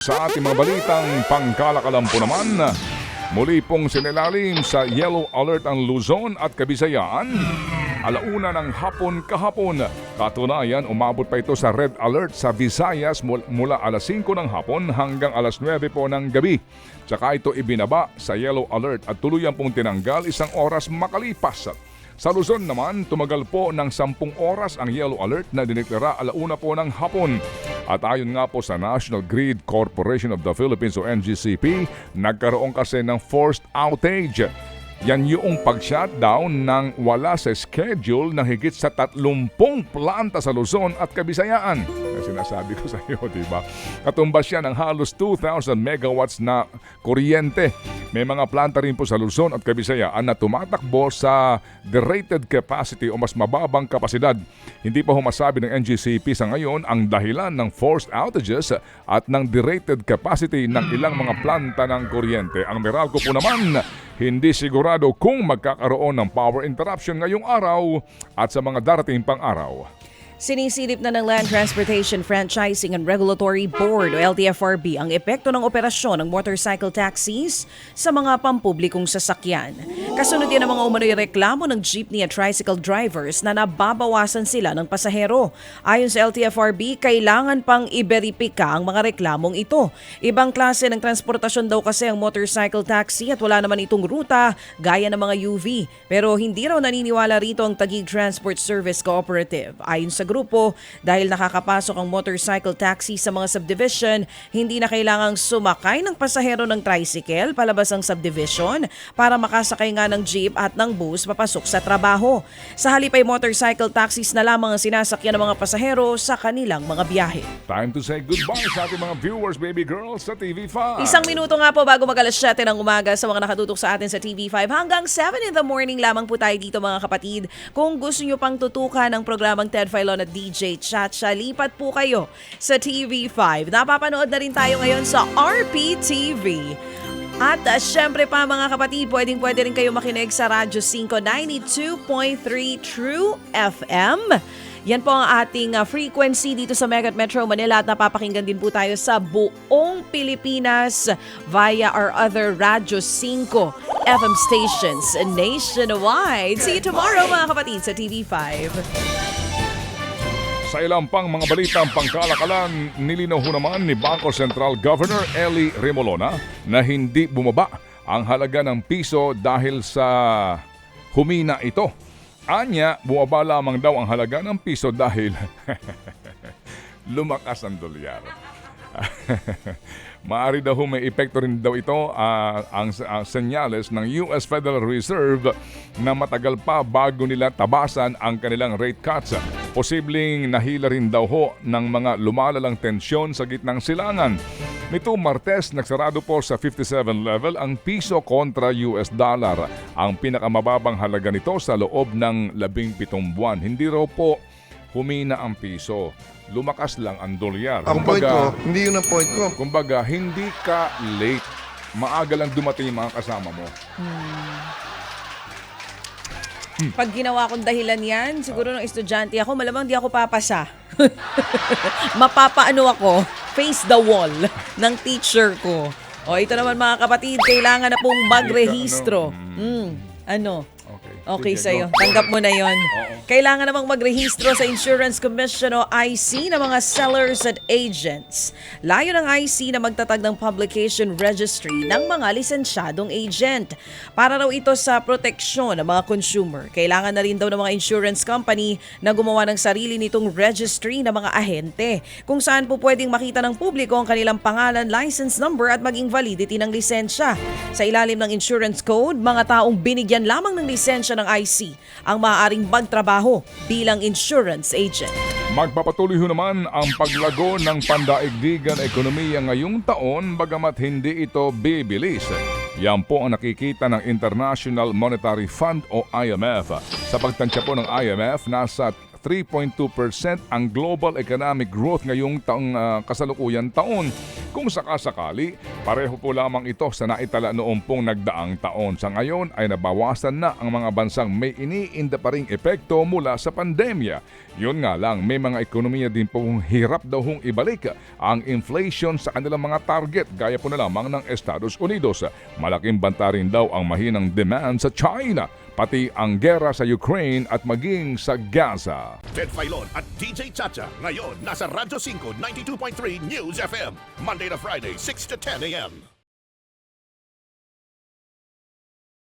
Sa ating mga balitang pangkalakalan po naman, muli pong sinilalim sa yellow alert ang Luzon at Kabisayaan. Alauna ng hapon kahapon. Katunayan, umabot pa ito sa red alert sa Visayas mula alas 5 ng hapon hanggang alas 9 po ng gabi. Tsaka ito ibinaba sa yellow alert at tuluyan pong tinanggal isang oras makalipas. Sa Luzon naman, tumagal po ng 10 oras ang yellow alert na dineklara alauna po ng hapon. At ayon nga po sa National Grid Corporation of the Philippines o NGCP, nagkaroon kasi ng forced outage. Yan yung pag-shutdown ng wala sa schedule ng higit sa 30 planta sa Luzon at Kabisayaan. Sinasabi ko sa iyo, di ba? Katumbas yan ng halos 2,000 megawatts na kuryente. May mga planta rin po sa Luzon at Kabisayaan na tumatakbo sa derated capacity o mas mababang kapasidad. Hindi pa humasabi ng NGCP sa ngayon ang dahilan ng forced outages at ng derated capacity ng ilang mga planta ng kuryente. Ang Meralco po naman, hindi sigurado kung magkakaroon ng power interruption ngayong araw at sa mga darating pang araw. Sinisilip na ng Land Transportation Franchising and Regulatory Board o LTFRB ang epekto ng operasyon ng motorcycle taxis sa mga pampublikong sasakyan. Kasunod yan ang mga umano'y reklamo ng jeepney at tricycle drivers na nababawasan sila ng pasahero. Ayon sa LTFRB, kailangan pang iberipika ang mga reklamong ito. Ibang klase ng transportasyon daw kasi ang motorcycle taxi at wala naman itong ruta gaya ng mga UV. Pero hindi raw naniniwala rito ang Taguig Transport Service Cooperative. Ayon sa grupo, dahil nakakapasok ang motorcycle taxi sa mga subdivision, hindi na kailangang sumakay ng pasahero ng tricycle palabas ang subdivision para makasakay nga ng jeep at ng bus papasok sa trabaho. Sa halip ay motorcycle taxis na lamang ang sinasakyan ng mga pasahero sa kanilang mga biyahe. Time to say goodbye sa ating mga viewers, baby girls sa TV5. Isang minuto nga po bago mag-alas 7 ng umaga sa mga nakatutok sa atin sa TV5 hanggang 7 in the morning lamang po tayo dito mga kapatid. Kung gusto nyo pang tutukan ang programang Ted Filon at DJ Chacha, lipat po kayo sa TV5. Napapanood na rin tayo ngayon sa RPTV. At syempre pa mga kapatid, pwede rin kayo makinig sa Radyo 5 92.3 True FM. Yan po ang ating frequency dito sa Mega Metro Manila at napapakinggan din po tayo sa buong Pilipinas via our other Radyo 5 FM stations nationwide. See you tomorrow mga kapatid sa TV5. Sa ilang pang mga balitang pangkalakalan, nilinaw naman ni Bangko Sentral Governor Eli Remolona na hindi bumaba ang halaga ng piso dahil sa humina ito. Anya, bumaba lamang daw ang halaga ng piso dahil lumakas ang dolyar. Maaari daw may epekto rin daw ito ang senyales ng US Federal Reserve na matagal pa bago nila tabasan ang kanilang rate cuts. Posibleng nahila rin daw ho ng mga lumalalang tensyon sa gitnang silangan. Nito Martes, nagsarado po sa 57 level ang piso kontra US dollar. Ang pinakamababang halaga nito sa loob ng 17 buwan. Hindi raw po humina ang piso. Lumakas lang ang dolyar. Ang point ko, hindi yun ang point ko. Kumbaga, hindi ka late. Maaga lang dumating yung mga kasama mo. Pag ginawa kong dahilan yan, siguro ng estudyante ako, malamang di ako papasa. Mapapaano ako, face the wall ng teacher ko. O ito naman mga kapatid, kailangan na pong magrehistro. Ano? Okay Sige, sa'yo. go. Tanggap mo na yon. Oo. Kailangan namang magrehistro sa Insurance Commission o IC ng mga sellers at agents. Layo ng IC na magtatag ng publication registry ng mga lisensyadong agent. Para raw ito sa proteksyon ng mga consumer. Kailangan na rin daw ng mga insurance company na gumawa ng sarili nitong registry ng mga ahente. Kung saan po pwedeng makita ng publiko ang kanilang pangalan, license number at maging validity ng lisensya. Sa ilalim ng insurance code, mga taong binigyan lamang ng lisensya ng IC ang maaaring magtrabaho bilang insurance agent. Magpapatuloy ho naman ang paglago ng pandaigdigan ekonomiya ngayong taon bagamat hindi ito bibilis. Yan po ang nakikita ng International Monetary Fund o IMF. Sa pagtansya po ng IMF, nasa 3.2% ang global economic growth ngayong kasalukuyan taon. Kung sakasakali, Pareho po lamang ito sa naitala noong pong nagdaang taon. Sa ngayon ay nabawasan na ang mga bansang may iniinda pa ring epekto mula sa pandemya. Yun nga lang, may mga ekonomiya din pong hirap daw hong ibalik ang inflation sa kanilang mga target gaya po na lamang ng Estados Unidos. Malaking banta rin daw ang mahinang demand sa China, pati ang gera sa Ukraine at maging sa Gaza. Ted Filon at DJ Chacha. Ngayon, nasa Radyo 5, 92.3 News FM. Monday to Friday, 6 to 10 a.m.